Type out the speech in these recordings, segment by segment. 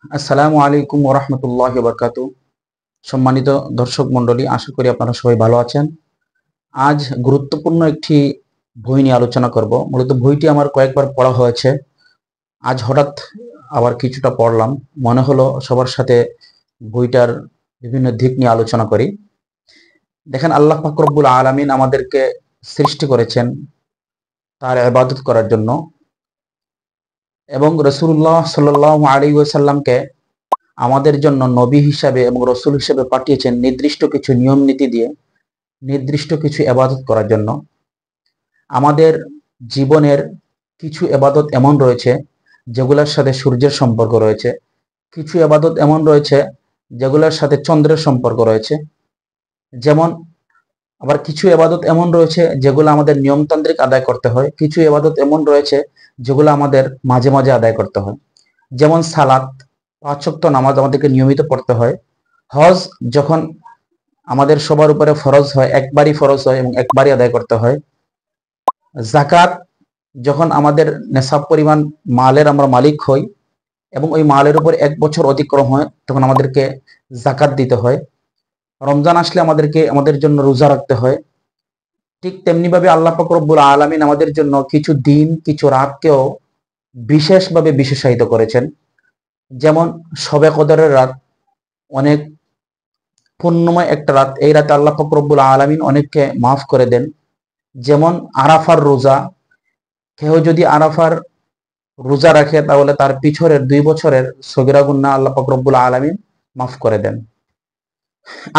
আসসালামু আলাইকুম ওরহমতুল্লাহি ওয়াবারাকাতুহু। সম্মানিত দর্শক মণ্ডলী, আশা করি আপনারা সবাই ভালো আছেন। আজ গুরুত্বপূর্ণ একটি বই নিয়ে আলোচনা করব। মূলত বইটি আমার কয়েকবার পড়া হয়েছে, আজ হঠাৎ আবার কিছুটা পড়লাম, মনে হলো সবার সাথে বইটার বিভিন্ন দিক নিয়ে আলোচনা করি। দেখেন, আল্লাহ পাক রব্বুল আলামিন আমাদেরকে সৃষ্টি করেছেন তার ইবাদত করার জন্য, এবং রাসূলুল্লাহ সাল্লাল্লাহু আলাইহি ওয়াসাল্লামকে আমাদের জন্য নবী হিসাবে এবং রসুল হিসাবে পাঠিয়েছেন নির্দিষ্ট কিছু নিয়ম নীতি দিয়ে, নির্দিষ্ট কিছু এবাদত করার জন্য। আমাদের জীবনের কিছু এবাদত এমন রয়েছে যেগুলোর সাথে সূর্যের সম্পর্ক রয়েছে, কিছু এবাদত এমন রয়েছে যেগুলোর সাথে চন্দ্রের সম্পর্ক রয়েছে, যেমন আবার কিছু এবাদত এমন রয়েছে যেগুলো আমাদের নিয়মতান্ত্রিক আদায় করতে হয়, কিছু এবাদত এমন রয়েছে যেগুলো আমাদের মাঝে মাঝে আদায় করতে হয়। যেমন সালাত, 5 ওয়াক্ত নামাজ আমাদেরকে নিয়মিত পড়তে হয়। হজ যখন আমাদের সবার উপরে ফরজ হয়, একবারই ফরজ হয় এবং একবারই আদায় করতে হয়। জাকাত যখন আমাদের নেশাব পরিমাণ মালের আমরা মালিক হই এবং ওই মালের উপর 1 বছর অতিক্রম হয়, তখন আমাদেরকে জাকাত দিতে হয়। রমজান আসলে আমাদেরকে আমাদের জন্য রোজা রাখতে হয়। ঠিক তেমনি ভাবে আল্লাহ পাক রব্বুল আলামিন আমাদের জন্য কিছু দিন, কিছু রাতকেও বিশেষভাবে বিশেষায়িত করেছেন। যেমন শবে কদরের রাত অনেক পুণ্যময় একটা রাত। এই রাতে আল্লাহ পাক রব্বুল আলামিন অনেককে মাফ করে দেন। যেমন আরাফার রোজা, কেউ যদি আরাফার রোজা রাখে তাহলে তার পিছনের 2 বছরের সগীরা গুনাহ আল্লাহ পাক রব্বুল আলামিন মাফ করে দেন।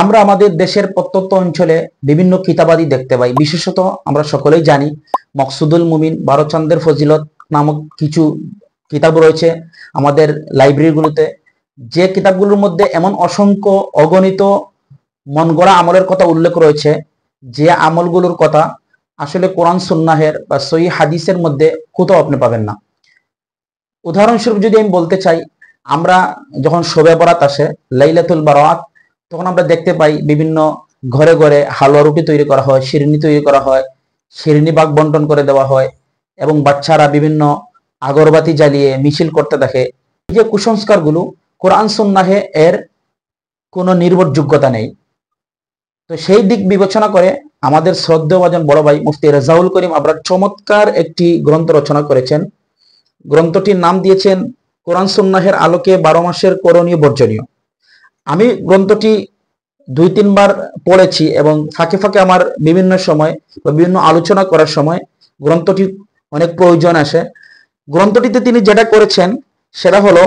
আমরা আমাদের দেশের প্রত্যন্ত অঞ্চলে বিভিন্ন কিতাবাদি দেখতে পাই। বিশেষত আমরা সকলেই জানি মকসুদুল মুমিন, 12 চাঁদের ফজিলত নামক কিছু কিতাব রয়েছে আমাদের লাইব্রেরিগুলোতে, যে কিতাবগুলোর মধ্যে এমন অসংখ্য অগণিত মন গড়া আমলের কথা উল্লেখ রয়েছে, যে আমলগুলোর কথা আসলে কোরআন সুন্নাহের বা সহিহ হাদিসের মধ্যে কোথাও আপনি পাবেন না। উদাহরণস্বরূপ যদি আমি বলতে চাই, আমরা যখন শবে বরাত আসে, লাইলাতুল বারাত, তখন আমরা দেখতে পাই বিভিন্ন ঘরে ঘরে হালুয়া রুটি তৈরি করা হয়, শিরনি তৈরি করা হয়, শিরনি ভাগ বন্টন করে দেওয়া হয় এবং বাচ্চারা বিভিন্ন আগরবাতি জ্বালিয়ে মিছিল করতে থাকে। এই যে কুসংস্কারগুলো, কোরআন সুন্নাহে এর কোনো নির্ভরযোগ্যতা নেই। তো সেই দিক বিবেচনা করে আমাদের শ্রদ্ধেয়ভাজন বড় ভাই মুফতি রেজাউল করিম আবরার চমৎকার একটি গ্রন্থ রচনা করেছেন। গ্রন্থটির নাম দিয়েছেন কোরআন সুন্নাহের আলোকে 12 মাসের করণীয় বর্জনীয়। আমি গ্রন্থটি 2-3 বার পড়েছি এবং ফাঁকে ফাঁকে আমার বিভিন্ন সময় বা বিভিন্ন আলোচনা করার সময় গ্রন্থটি অনেক প্রয়োজন আসে। গ্রন্থটিতে তিনি যেটা করেছেন সেটা হলো,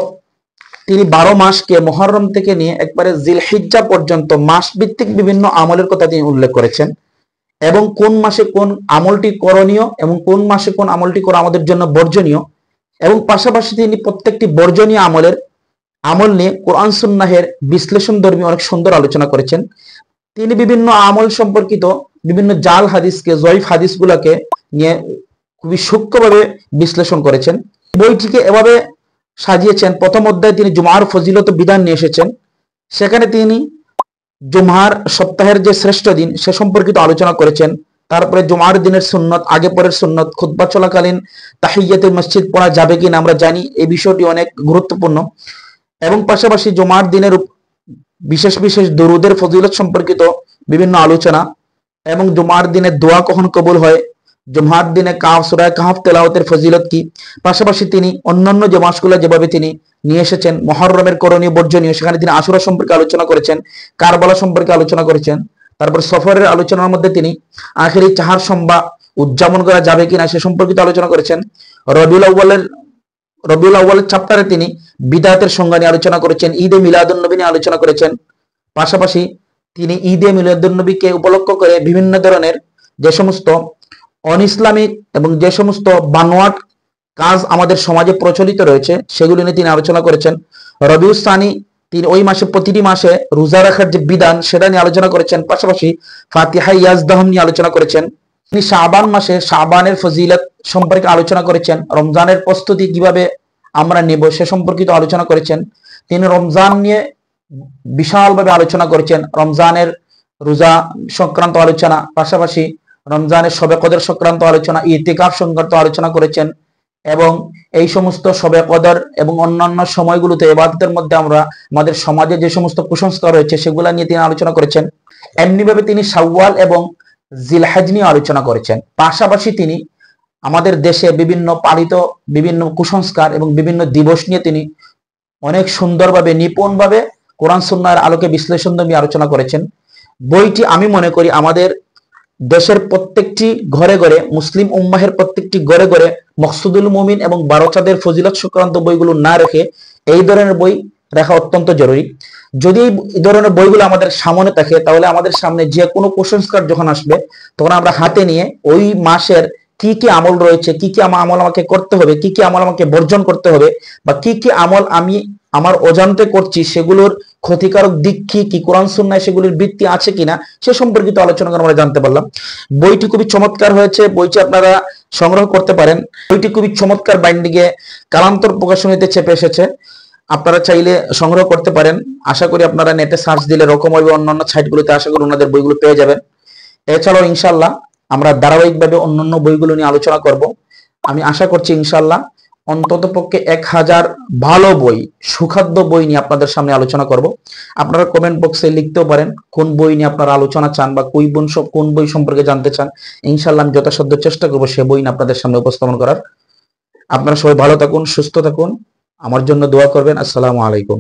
তিনি 12 মাসকে মুহররম থেকে নিয়ে একবারে জিলহিজ্জা পর্যন্ত মাস ভিত্তিক বিভিন্ন আমলের কথা তিনি উল্লেখ করেছেন, এবং কোন মাসে কোন আমলটি করণীয় এবং কোন মাসে কোন আমলটি করা আমাদের জন্য বর্জনীয়, এবং পাশাপাশি তিনি প্রত্যেকটি বর্জনীয় আমল নিয়ে কোরআন সুন্নাহের বিশ্লেষণ ধর্মী অনেক সুন্দর আলোচনা করেছেন। তিনি বিভিন্ন আমল সম্পর্কিত বিভিন্ন জাল হাদিসকে, জয়ীফ হাদিসগুলোকে নিয়ে খুবই সূক্ষ্মভাবে বিশ্লেষণ করেছেন। বইটিকে এভাবে সাজিয়েছেন, প্রথম অধ্যায়ে তিনি জুমার ফজিলত বিধান নিয়ে এসেছেন। সেখানে তিনি জুমার সপ্তাহের যে শ্রেষ্ঠ দিন সে সম্পর্কিত আলোচনা করেছেন। তারপরে জুমার দিনের সুন্নত, আগে পরের সুন্নত, খুতবা চলাকালীন তাহিয়াতুল মসজিদ পড়া যাবে কিনা আমরা জানি এই বিষয়টি অনেক গুরুত্বপূর্ণ, এবং পাশাপাশি জুমার দিনের বিশেষ বিশেষ দরুদের ফজিলত সম্পর্কিত বিভিন্ন আলোচনা, এবং জুমার দিনে দোয়া কখন কবুল হয়, জুমার দিনে সূরা কাহফ তেলাওয়াতের ফজিলত কি। পাশাপাশি তিনি অন্যান্য যে মাসগুলো যেভাবে তিনি নিয়ে এসেছেন, মুহররমের করণীয় বর্জনীয়, সেখানে তিনি আশুরা সম্পর্কে আলোচনা করেছেন, কারবালা সম্পর্কে আলোচনা করেছেন। তারপর সফরের আলোচনার মধ্যে তিনি আখেরি চাহার সম্বা উদযাপন করা যাবে কিনা সে সম্পর্কিত আলোচনা করেছেন। রবিউল আউয়ালের চ্যাপ্টারে তিনি বিদআতের সংজ্ঞা নিয়ে আলোচনা করেছেন, ঈদে মিলাদুন নবী নিয়ে আলোচনা করেছেন। পাশাপাশি তিনি ঈদে মিলাদুন নবীকে উপলক্ষ করে বিভিন্ন ধরনের যে সমস্ত অন ইসলামিক এবং যে সমস্ত বানোয়াট কাজ আমাদের সমাজে প্রচলিত রয়েছে সেগুলি নিয়ে তিনি আলোচনা করেছেন। রবিউস সানি, তিনি ওই মাসে প্রতিটি মাসে রোজা রাখার যে বিধান সেটা নিয়ে আলোচনা করেছেন। পাশাপাশি ফাতিহা ইয়াজদাহম নিয়ে আলোচনা করেছেন। তিনি শাবান মাসে শাবানের ফজিলত সম্পর্কে আলোচনা করেছেন। রমজানের প্রস্তুতি কিভাবে আমরা নেব সে সম্পর্কিত আলোচনা করেছেন। তিনি রমজান নিয়ে বিশালভাবে আলোচনা করেছেন, রমজানের রোজা সংক্রান্ত আলোচনা, পাশাপাশি রমজানের শবে কদর সংক্রান্ত আলোচনা, ইতিকাফ সংক্রান্ত আলোচনা করেছেন, এবং এই সমস্ত শবে কদর এবং অন্যান্য সময়গুলোতে ইবাদতের মধ্যে আমরা আমাদের সমাজে যে সমস্ত কুসংস্কার রয়েছে সেগুলা নিয়ে তিনি আলোচনা করেছেন। এমনিভাবে তিনি শাওয়াল এবং জিলহজ নিয়ে আলোচনা করেছেন। পাশাপাশি তিনি আমাদের দেশে বিভিন্ন পালিত বিভিন্ন কুসংস্কার এবং বিভিন্ন দিবস নিয়ে তিনি অনেক সুন্দরভাবে নিপুণভাবে কোরআন সুন্নাহর আলোকে বিশ্লেষণ দিয়ে আলোচনা করেছেন। বইটি আমি মনে করি আমাদের দেশের প্রত্যেকটি ঘরে ঘরে, মুসলিম উম্মাহের প্রত্যেকটি ঘরে ঘরে মকসুদুল মুমিন এবং 12 চাঁদের ফজিলত সংক্রান্ত বইগুলো না রেখে এই ধরনের বই রাখা অত্যন্ত জরুরি। যদি এই ধরনের বইগুলো আমাদের সামনে থাকে তাহলে আমাদের সামনে যে কোনো কুসংস্কার যখন আসবে তখন আমরা হাতে নিয়ে ওই মাসের কি কি আমল রয়েছে, কি কি আমল আমাকে করতে হবে, কি কি আমল আমাকে বর্জন করতে হবে, বা কি কি আমল আমি আমার অজান্তে করছি সেগুলোর ক্ষতিকারক দিক কি কি, কোরআন সুন্নাহয় সেগুলির ভিত্তি আছে কিনা সে সম্পর্কিত আলোচনা করে আমরা জানতে পারলাম। বইটি খুবই চমৎকার হয়েছে, বইটি আপনারা সংগ্রহ করতে পারেন। বইটি খুবই চমৎকার বাইন্ডিংয়ে কালান্তর প্রকাশনীতে চেপে এসেছে, আপনারা চাইলে সংগ্রহ করতে পারেন। আশা করি আপনারা নেটে সার্চ দিলে রকম হবে অন্যান্য সাইটগুলোতে আশা করি ওনাদের বইগুলো পেয়ে যাবেন। এছাড়াও ইনশাল্লাহ আমরা ধারাবাহিকভাবে অন্যান্য বইগুলো নিয়ে আলোচনা করব। আমি আশা করছি ইনশাল্লাহ অন্তত পক্ষে 1000 ভালো বই, সুখাদ্য বই নিয়ে আপনাদের সামনে আলোচনা করব। আপনারা কমেন্ট বক্সে লিখতেও পারেন কোন বই নিয়ে আপনারা আলোচনা চান বা কোন বই সম্পর্কে জানতে চান। ইনশাল্লাহ আমি যথাসাধ্য চেষ্টা করবো সে বই নিয়ে আপনাদের সামনে উপস্থাপন করার। আপনারা সবাই ভালো থাকুন, সুস্থ থাকুন, আমার জন্য দোয়া করবেন। আসসালামু আলাইকুম।